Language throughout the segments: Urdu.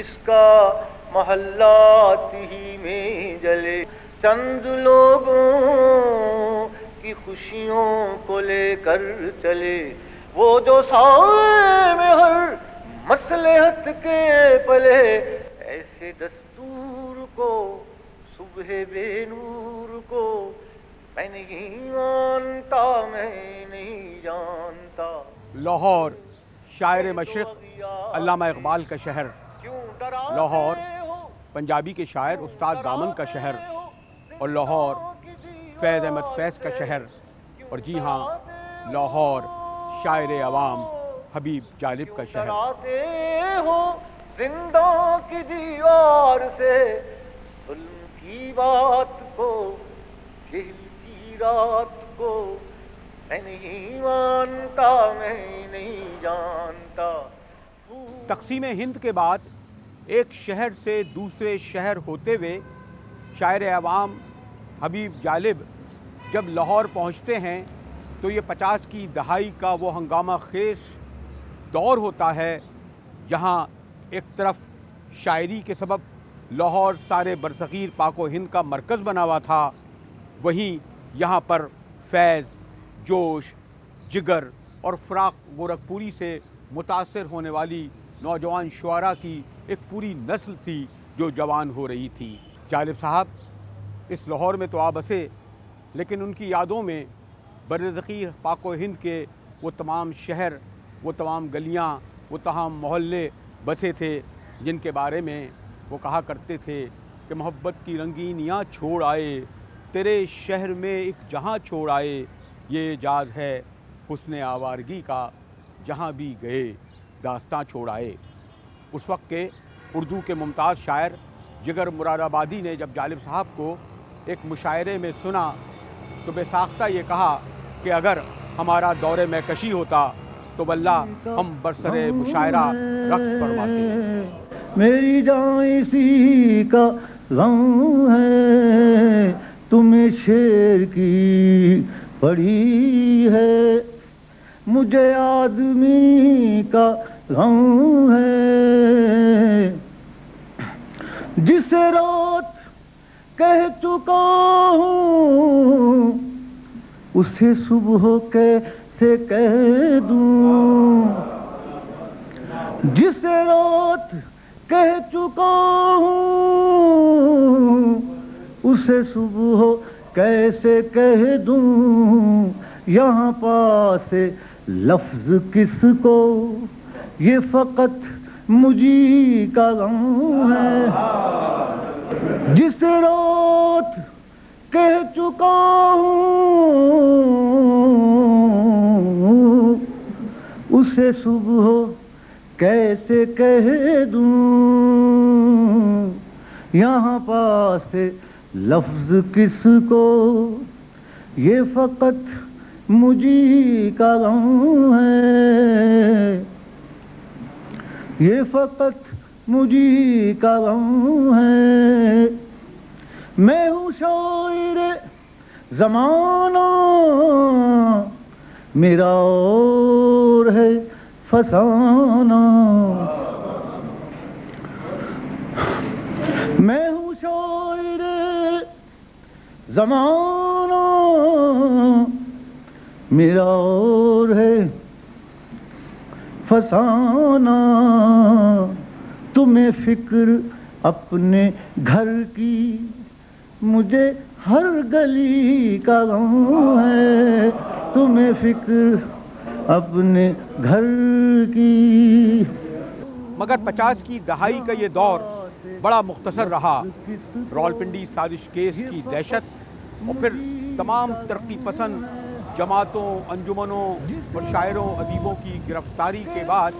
جس کا محلات ہی میں جلے، چند لوگوں کی خوشیوں کو لے کر چلے، وہ جو سائے میں ہر مصلحت کے پلے، ایسے دستور کو صبح بے نور کو میں نہیں مانتا، میں نہیں جانتا۔ لاہور شاعر مشرق علامہ اقبال کا شہر، لاہور پنجابی کے شاعر استاد دامن کا شہر، اور لاہور فیض احمد فیض کا شہر، اور جی ہاں لاہور شاعر عوام حبیب جالب کا شہر۔ ڈراتے ہو زندوں کی دیوار سے، ظلم کی بات کو، جہل کی رات کو، میں نہیں مانتا، میں نہیں جانتا۔ تقسیم ہند کے بعد ایک شہر سے دوسرے شہر ہوتے ہوئے شاعر عوام حبیب جالب جب لاہور پہنچتے ہیں تو یہ 50 کی دہائی کا وہ ہنگامہ خیز دور ہوتا ہے جہاں ایک طرف شاعری کے سبب لاہور سارے برصغیر پاک و ہند کا مرکز بنا ہوا تھا، وہیں یہاں پر فیض، جوش، جگر اور فراق گورکھپوری سے متاثر ہونے والی نوجوان شعراء کی ایک پوری نسل تھی جو جوان ہو رہی تھی۔ جالب صاحب اس لاہور میں تو آ بسے، لیکن ان کی یادوں میں برصغیر پاک و ہند کے وہ تمام شہر، وہ تمام گلیاں، وہ تمام محلے بسے تھے جن کے بارے میں وہ کہا کرتے تھے کہ محبت کی رنگینیاں چھوڑ آئے، تیرے شہر میں ایک جہاں چھوڑ آئے، یہ اعجاز ہے حسن آوارگی کا، جہاں بھی گئے داستاں چھوڑ آئے۔ اس وقت کے اردو کے ممتاز شاعر جگر مراد آبادی نے جب جالب صاحب کو ایک مشاعرے میں سنا تو بے ساختہ یہ کہا کہ اگر ہمارا دور میں کشی ہوتا تو واللہ ہم برسر مشاعرہ رقص فرماتے۔ میری جان اسی کا غم ہے، تمہیں شیر کی پڑی ہے، مجھے آدمی کا غم ہے، جسے رات کہہ چکا ہوں اسے صبح کیسے کہہ دوں، جسے رات کہہ چکا ہوں اسے صبح کیسے کہہ دوں، یہاں پاس لفظ کس کو، یہ فقط مجھی کا غم ہے، جسے رات کہہ چکا ہوں اسے صبح کیسے کہہ دوں، یہاں پاس لفظ کس کو، یہ فقط مجھی کا غم ہے، یہ فقط مجھی کا غم ہے، میں ہوں شاعر زمانہ، میرا اور ہے فسانہ، میں ہوں شاعر زمانہ، میرا اور ہے فسانہ، تمہیں فکر اپنے گھر کی، مجھے ہر گلی کا غم ہے، تمہیں فکر اپنے گھر کی۔ مگر 50 کی دہائی کا یہ دور بڑا مختصر رہا۔ راولپنڈی سازش کیس کی دہشت اور پھر تمام ترقی پسند جماعتوں، انجمنوں اور شاعروں ادیبوں کی گرفتاری کے بعد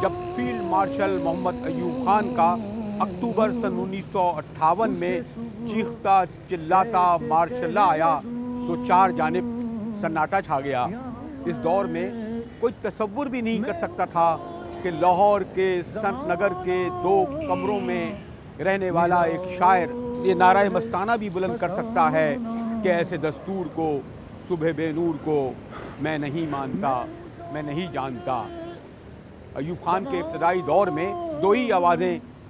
جب فیلڈ مارشل محمد ایوب خان کا اکتوبر سن 1958 میں چیختا چلاتا مارش اللہ آیا تو چار جانب سناٹا چھا گیا۔ اس دور میں کوئی تصور بھی نہیں کر سکتا تھا کہ لاہور کے سنت نگر کے 2 کمروں میں رہنے والا ایک شاعر یہ نعرہ مستانہ بھی بلند کر سکتا ہے کہ ایسے دستور کو، صبح بے نور کو میں نہیں مانتا، میں نہیں جانتا۔ ایوب خان کے ابتدائی دور میں 2 ہی آوازیں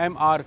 M.R.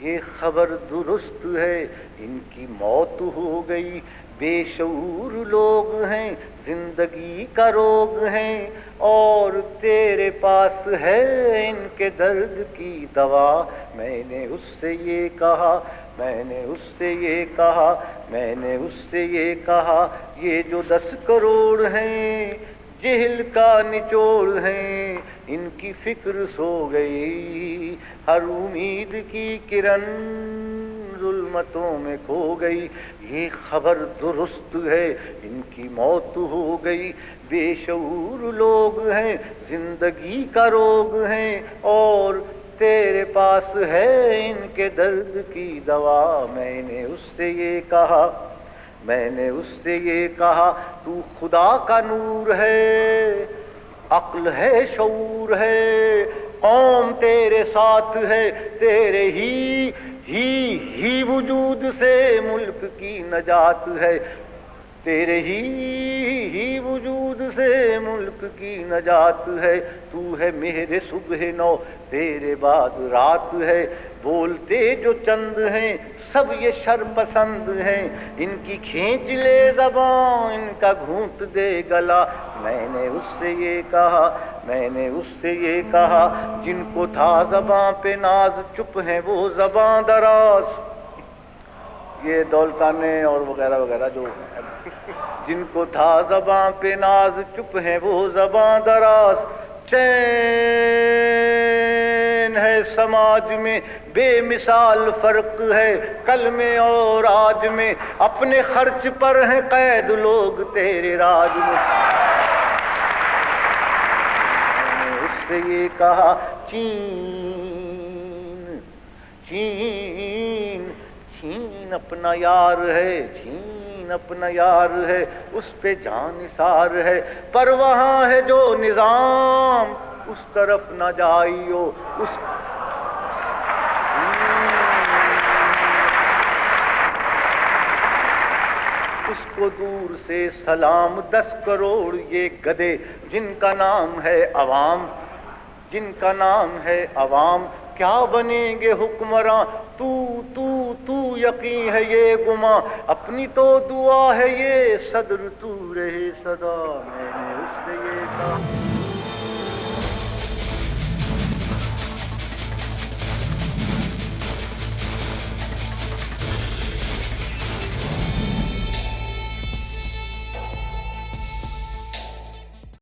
یہ خبر درست ہے ان کی موت ہو گئی، بے شعور لوگ ہیں زندگی کا روگ ہیں، اور تیرے پاس ہے ان کے درد کی دوا۔ میں نے اس سے یہ کہا، میں نے اس سے یہ کہا، میں نے اس سے یہ کہا، یہ جو 10 کروڑ ہیں جہل کا نچوڑ ہیں، ان کی فکر سو گئی، ہر امید کی کرن ظلمتوں میں کھو گئی۔ یہ خبر درست ہے ان کی موت ہو گئی، بے شعور لوگ ہیں زندگی کا روگ ہیں، اور تیرے پاس ہے ان کے درد کی دوا۔ میں نے اس سے یہ کہا، میں نے اس سے یہ کہا، تو خدا کا نور ہے، عقل ہے، شعور ہے، قوم تیرے ساتھ ہے، تیرے ہی وجود سے ملک کی نجات ہے، تیرے ہی وجود سے ملک کی نجات ہے۔ تو ہے مہر صبح نو، تیرے بعد رات ہے، بولتے جو چند ہیں سب یہ شرپسند ہیں، ان کی کھینچ لے زبان، ان کا گھونٹ دے گلا۔ میں نے اس سے یہ کہا، میں نے اس سے یہ کہا، جن کو تھا زباں پہ ناز چپ ہیں وہ زباں دراز۔ یہ دولتانے اور وغیرہ وغیرہ جو جن کو تھا زباں پہ ناز چپ ہیں وہ زباں دراز۔ چین ہے سماج میں بے مثال فرق ہے، کل میں اور آج میں، اپنے خرچ پر ہیں قید لوگ تیرے راج میں۔ میں نے اس سے یہ کہا، چین چین چین اپنا یار ہے، چین اپنا یار ہے، اس پہ جان نثار ہے، پر وہاں ہے جو نظام اس طرف نہ جائیو، اس کو دور سے سلام۔ 10 کروڑ یہ گدے جن کا نام ہے عوام، جن کا نام ہے عوام، کیا بنیں گے حکمراں؟ تو یقین ہے یہ گماں، اپنی تو دعا ہے یہ صدر تو رہے صدا۔ میں نے اس سے یہ کہا۔